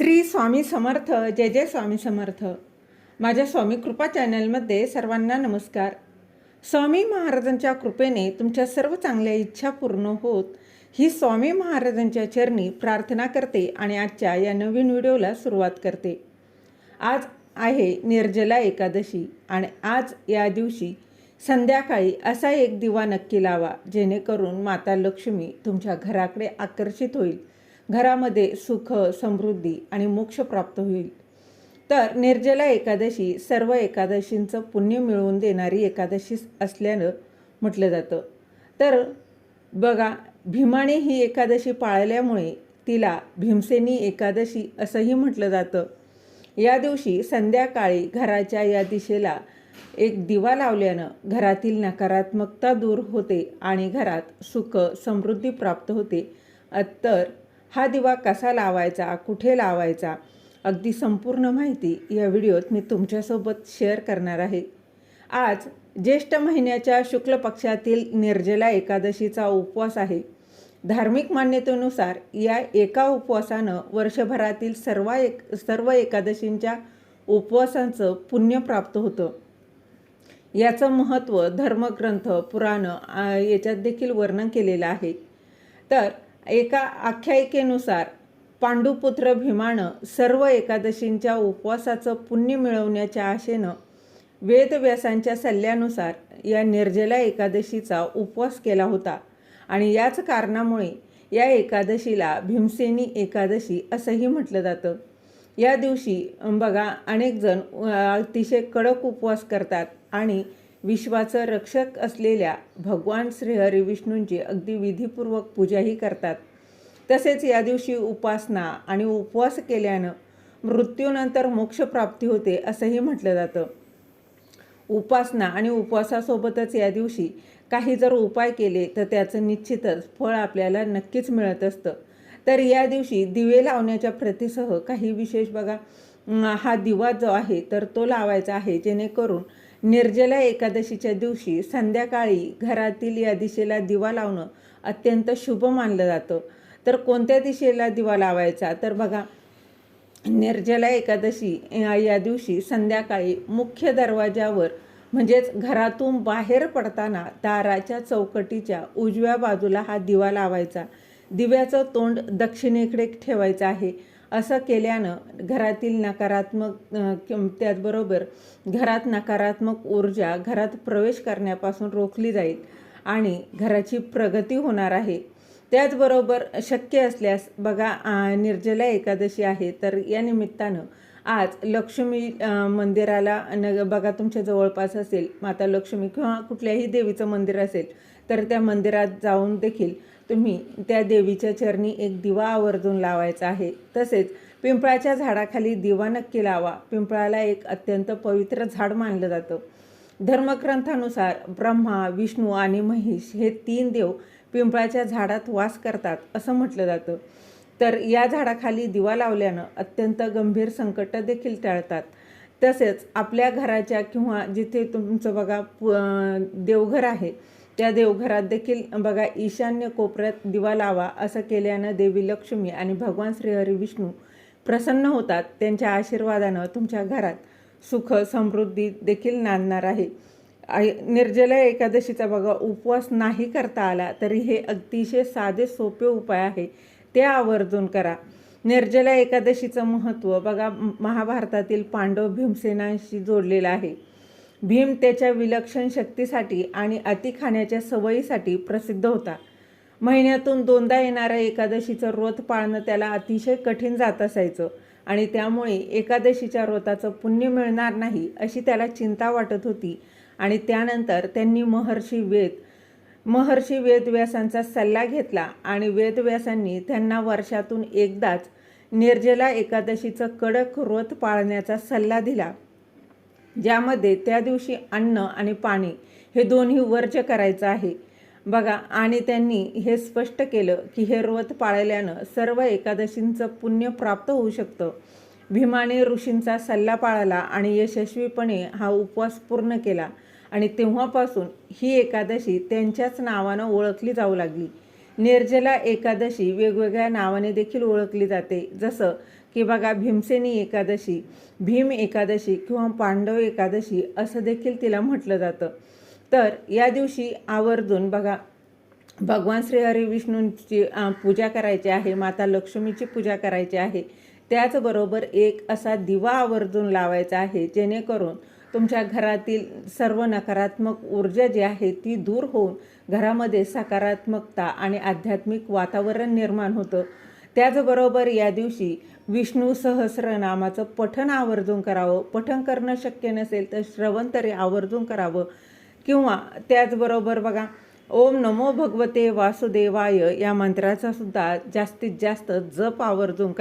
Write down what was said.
श्री स्वामी समर्थ. जय जय स्वामी समर्थ. माझ्या स्वामी कृपा चॅनलमध्ये सर्वांना नमस्कार. स्वामी महाराजांच्या कृपेने तुमच्या सर्व चांगल्या इच्छा पूर्ण होत ही स्वामी महाराजांच्या चरणी प्रार्थना करते आणि आजच्या या नवीन व्हिडिओला सुरुवात करते. आज आहे निर्जला एकादशी आणि आज या दिवशी संध्याकाळी असा एक दिवा नक्की लावा जेणेकरून माता लक्ष्मी तुमच्या घराकडे आकर्षित होईल, घरामध्ये सुख, समृद्धी आणि मोक्ष प्राप्त होईल. तर निर्जला एकादशी सर्व एकादशींचं पुण्य मिळवून देणारी एकादशी असल्यानं म्हटलं जातं. तर बघा, भीमाने ही एकादशी पाळल्यामुळे तिला भीमसेनी एकादशी असंही म्हटलं जातं. या दिवशी संध्याकाळी घराच्या या दिशेला एक दिवा लावल्यानं घरातील नकारात्मकता दूर होते आणि घरात सुख, समृद्धी प्राप्त होते. तर हा दिवा कसा लावायचा, कुठे लावायचा, अगदी संपूर्ण माहिती या व्हिडिओत मी तुमच्यासोबत शेअर करणार आहे. आज ज्येष्ठ महिन्याच्या शुक्ल पक्षातील निर्जला एकादशीचा उपवास आहे. धार्मिक मान्यतेनुसार या एका उपवासानं वर्षभरातील सर्व एकादशींच्या उपवासांचं पुण्य प्राप्त होतं. याचं महत्त्व धर्मग्रंथ, पुराणं याच्यात देखील वर्णन केलेलं आहे. तर एका आख्यायिकेनुसार पांडुपुत्र भीमानं सर्व एकादशींच्या उपवासाचं पुण्य मिळवण्याच्या आशेनं वेदव्यासांच्या सल्ल्यानुसार या निर्जला एकादशीचा उपवास केला होता आणि याच कारणामुळे या एकादशीला भीमसेनी एकादशी असंही म्हटलं जातं. या दिवशी बघा, अनेक जण अतिशय कडक उपवास करतात आणि विश्वाचं रक्षक असलेल्या भगवान श्रीहरी विष्णूंची अगदी विधीपूर्वक पूजाही करतात. तसेच या दिवशी उपासना आणि उपवास केल्यानं मृत्यूनंतर मोक्षप्राप्ती होते असंही म्हटलं जातं. उपासना आणि उपवासासोबतच या दिवशी काही जर उपाय केले तर त्याचं निश्चितच फळ आपल्याला नक्कीच मिळत असतं. तर या दिवशी दिवे लावण्याच्या प्रथेसह काही विशेष बघा, हा दिवा जो आहे तर तो लावायचा आहे जेणेकरून निर्जला एकादशीच्या दिवशी संध्याकाळी घरातील या दिशेला दिवा लावणं अत्यंत शुभ मानलं जातं. तर कोणत्या दिशेला दिवा लावायचा, तर बघा, निर्जला एकादशी या दिवशी संध्याकाळी मुख्य दरवाजावर म्हणजेच घरातून बाहेर पडताना दाराच्या चौकटीच्या उजव्या बाजूला हा दिवा लावायचा. दिव्याचं तोंड दक्षिणेकडे ठेवायचं आहे. असं केल्यानं घरातील नकारात्मक त्याचबरोबर घरात नकारात्मक ऊर्जा घरात प्रवेश करण्यापासून रोखली जाईल आणि घराची प्रगती होणार आहे. त्याचबरोबर शक्य असल्यास बघा, निर्जला एकादशी आहे तर या निमित्तानं आज लक्ष्मी मंदिराला बघा, तुमच्या जवळपास असेल माता लक्ष्मी किंवा कुठल्याही देवीचं मंदिर असेल तर त्या मंदिरात जाऊन देखील तुम्ही त्या देवीच्या चरणी एक दिवा आवर्जून लावायचा आहे. तसेच पिंपळाच्या झाडाखाली दिवा नक्की लावा. पिंपळाला एक अत्यंत पवित्र झाड मानलं जातं. धर्मग्रंथानुसार ब्रह्मा, विष्णू आणि महेश हे 3 देव पिंपळाच्या झाडात वास करतात असं म्हटलं जातं. तर या झाडाखाली दिवा लावल्यानं अत्यंत गंभीर संकट देखील टळतात. तसेच आपल्या घराच्या किंवा जिथे तुमचं बघा देवघर आहे त्या देवघरात देखील बघा ईशान्य कोपऱ्यात दिवा लावा. असं केल्यानं देवी लक्ष्मी आणि भगवान श्रीहरी विष्णू प्रसन्न होतात. त्यांच्या आशीर्वादानं तुमच्या घरात सुख, समृद्धी देखील नांदणार आहे. निर्जला एकादशीचा बघा उपवास नाही करता आला तरी हे अतिशय साधे सोपे उपाय आहे, ते आवर्जून करा. निर्जला एकादशीचं महत्त्व बघा, महाभारतातील पांडव भीमसेनाशी जोडलेलं आहे. भीम त्याच्या विलक्षण शक्तीसाठी आणि अति खाण्याच्या सवयीसाठी प्रसिद्ध होता. महिन्यातून 2दा येणाऱ्या एकादशीचं व्रत पाळणं त्याला अतिशय कठीण जात असायचं आणि त्यामुळे एकादशीच्या व्रताचं पुण्य मिळणार नाही अशी त्याला चिंता वाटत होती. आणि त्यानंतर त्यांनी महर्षी वेदव्यासांचा सल्ला घेतला आणि वेदव्यासांनी त्यांना वर्षातून एकदाच निर्जला एकादशीचं कडक व्रत पाळण्याचा सल्ला दिला, ज्यामध्ये त्या दिवशी अन्न आणि पाणी हे दोन्ही वर्ज्य करायचं आहे बघा. आणि त्यांनी हे स्पष्ट केलं की हे व्रत पाळल्यानं सर्व एकादशींचं पुण्य प्राप्त होऊ शकतं. भीमाने ऋषींचा सल्ला पाळला आणि यशस्वीपणे हा उपवास पूर्ण केला आणि तेव्हापासून ही एकादशी त्यांच्याच नावानं ओळखली जाऊ लागली. निर्जला एकादशी वेगवेगळ्या नावाने देखील ओळखली जाते, जसं की बघा भीमसेनी एकादशी, भीम एकादशी किंवा पांडव एकादशी असं देखील तिला म्हटलं जातं. तर या दिवशी आवर्जून बघा भगवान श्री हरी विष्णूंची पूजा करायची आहे, माता लक्ष्मीची पूजा करायची आहे. त्याचबरोबर एक असा दिवा आवर्जून लावायचा आहे, जेणेकरून तुमच्या घरातील सर्व नकारात्मक ऊर्जा जी आहे ती दूर होऊन घरामध्ये सकारात्मकता आणि आध्यात्मिक वातावरण निर्माण होतं. त्याचबरोबर या दिवशी विष्णू सहस्रनामाचं पठण आवर्जून करावं. पठण करणं शक्य नसेल तर श्रवण तरी आवर्जून करावं. किंवा त्याचबरोबर बघा ओम नमो भगवते वासुदेवाय या मंत्राचा सुद्धा जास्तीत जास्त जप आवर्जून